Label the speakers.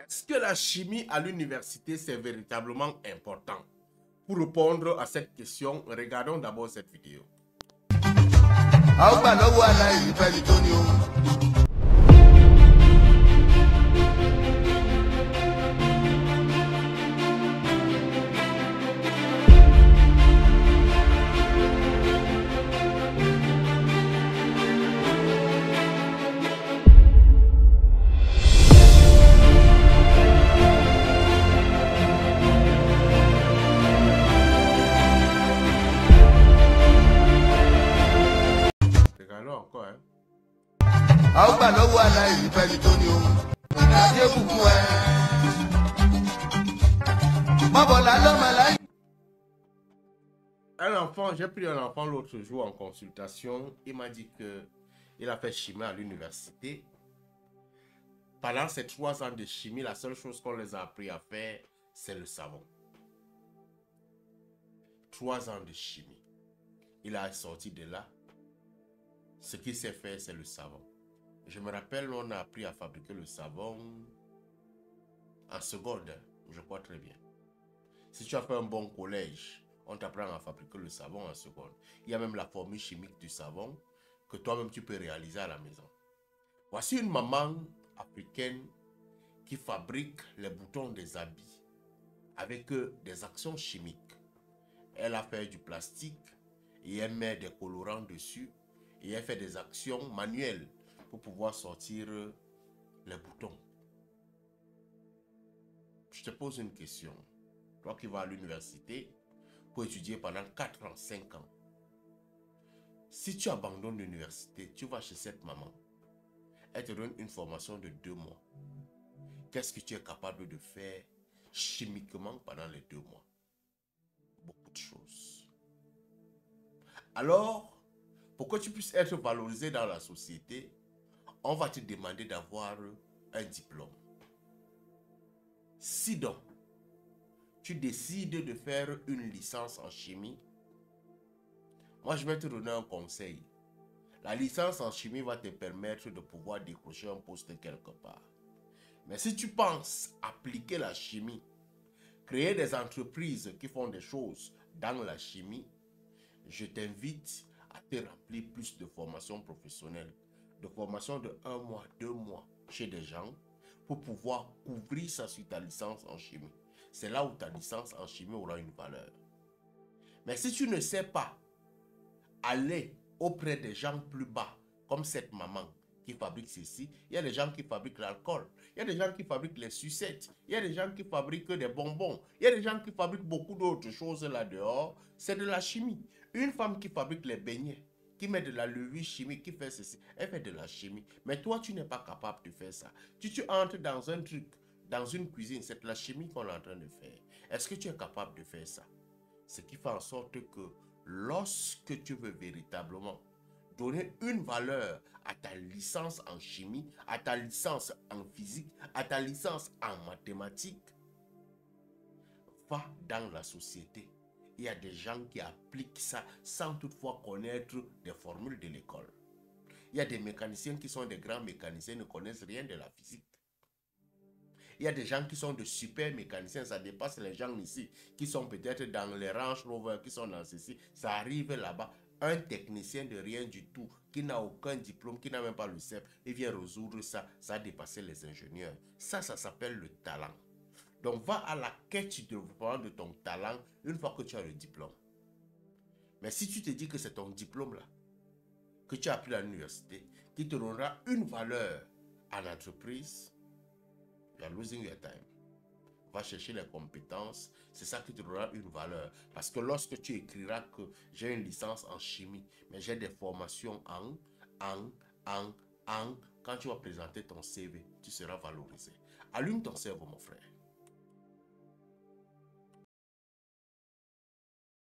Speaker 1: Est-ce que la chimie à l'université, c'est véritablement important? Pour répondre à cette question, regardons d'abord cette vidéo. Regardons encore, hein. Un enfant, j'ai pris un enfant l'autre jour en consultation, il m'a dit qu'il a fait chimie à l'université. Pendant ces 3 ans de chimie, la seule chose qu'on les a appris à faire, c'est le savon. 3 ans de chimie. Il a sorti de là. Ce qu'il sait faire, c'est le savon. Je me rappelle, on a appris à fabriquer le savon en seconde, je crois très bien. Si tu as fait un bon collège, on t'apprend à fabriquer le savon en seconde. Il y a même la formule chimique du savon que toi-même tu peux réaliser à la maison. Voici une maman africaine qui fabrique les boutons des habits avec des actions chimiques. Elle a fait du plastique et elle met des colorants dessus et elle fait des actions manuelles pour pouvoir sortir les boutons. Je te pose une question. Toi qui vas à l'université pour étudier pendant 4 ans, 5 ans. Si tu abandonnes l'université, tu vas chez cette maman. Elle te donne une formation de 2 mois. Qu'est-ce que tu es capable de faire chimiquement pendant les 2 mois? Beaucoup de choses. Alors, pour que tu puisses être valorisé dans la société, on va te demander d'avoir un diplôme. Si donc, tu décides de faire une licence en chimie, moi je vais te donner un conseil. La licence en chimie va te permettre de pouvoir décrocher un poste quelque part. Mais si tu penses appliquer la chimie, créer des entreprises qui font des choses dans la chimie, je t'invite à te remplir plus de formations professionnelles, de formations de 1 mois, 2 mois chez des gens pour pouvoir couvrir ça sur ta licence en chimie. C'est là où ta licence en chimie aura une valeur. Mais si tu ne sais pas aller auprès des gens plus bas, comme cette maman qui fabrique ceci, il y a des gens qui fabriquent l'alcool, il y a des gens qui fabriquent les sucettes, il y a des gens qui fabriquent des bonbons, il y a des gens qui fabriquent beaucoup d'autres choses là dehors, c'est de la chimie. Une femme qui fabrique les beignets, qui met de la levure chimique, qui fait ceci, elle fait de la chimie. Mais toi, tu n'es pas capable de faire ça. Tu entres dans un truc, dans une cuisine, c'est de la chimie qu'on est en train de faire. Est-ce que tu es capable de faire ça? Ce qui fait en sorte que lorsque tu veux véritablement donner une valeur à ta licence en chimie, à ta licence en physique, à ta licence en mathématiques, va dans la société. Il y a des gens qui appliquent ça sans toutefois connaître des formules de l'école. Il y a des mécaniciens qui sont des grands mécaniciens, ne connaissent rien de la physique. Il y a des gens qui sont de super mécaniciens, ça dépasse les gens ici, qui sont peut-être dans les Range Rover, qui sont dans ceci, ça arrive là-bas. Un technicien de rien du tout, qui n'a aucun diplôme, qui n'a même pas le CEP, il vient résoudre ça, ça a dépassé les ingénieurs. Ça s'appelle le talent. Donc va à la quête de ton talent une fois que tu as le diplôme. Mais si tu te dis que c'est ton diplôme là, que tu as appris à l'université, qui te donnera une valeur à l'entreprise, you are losing your time. Va chercher les compétences, c'est ça qui te donnera une valeur. Parce que lorsque tu écriras que j'ai une licence en chimie, mais j'ai des formations quand tu vas présenter ton CV, tu seras valorisé. Allume ton cerveau, mon frère.